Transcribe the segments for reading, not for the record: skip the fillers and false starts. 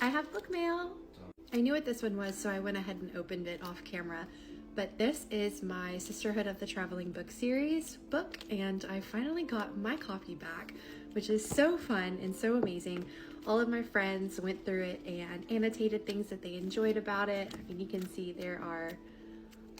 I have book mail. I knew what this one was, so I went ahead and opened it off camera. But this is my Sisterhood of the Traveling Book series book, and I finally got my copy back, which is so fun and so amazing. All of my friends went through it and annotated things that they enjoyed about it. I mean, you can see there are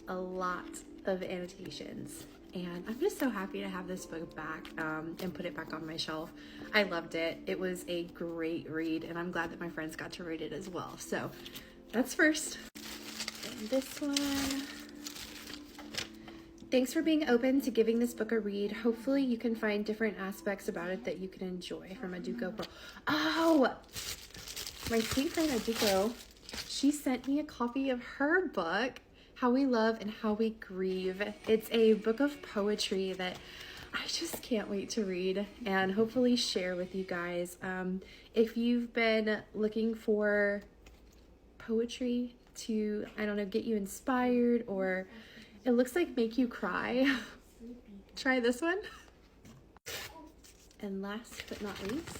a lot of annotations, and I'm just so happy to have this book back and put it back on my shelf. I loved it. It was a great read, and I'm glad that my friends got to read it as well. So that's first. And this one. Thanks for being open to giving this book a read. Hopefully you can find different aspects about it that you can enjoy. From Aduko Pearl. Oh, my sweet friend Aduko, she sent me a copy of her book, How We Love and How We Grieve. It's a book of poetry that I just can't wait to read and hopefully share with you guys. If you've been looking for poetry to, I don't know, get you inspired, or it looks like make you cry, try this one. And last but not least,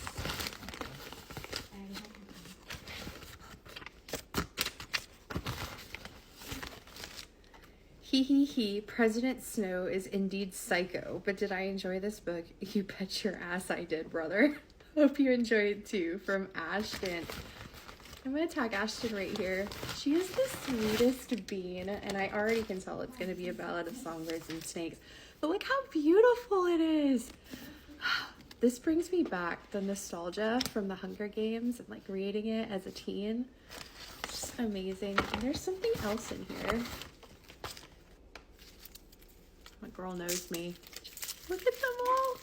He, President Snow is indeed psycho, but did I enjoy this book? You bet your ass I did, brother. Hope you enjoyed too, from Ashton. I'm gonna tag Ashton right here. She is the sweetest bean, and I already can tell it's gonna be a ballad of songbirds and snakes. But look how beautiful it is. This brings me back the nostalgia from the Hunger Games and like reading it as a teen. It's just amazing. And there's something else in here. My girl knows me. Look at them all.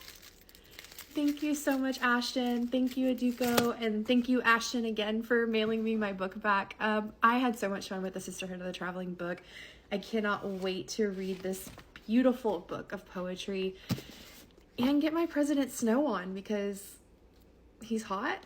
Thank you so much, Ashton. Thank you, Aduko. And thank you, Ashton, again for mailing me my book back. I had so much fun with the Sisterhood of the Traveling Book. I cannot wait to read this beautiful book of poetry and get my President Snow on because he's hot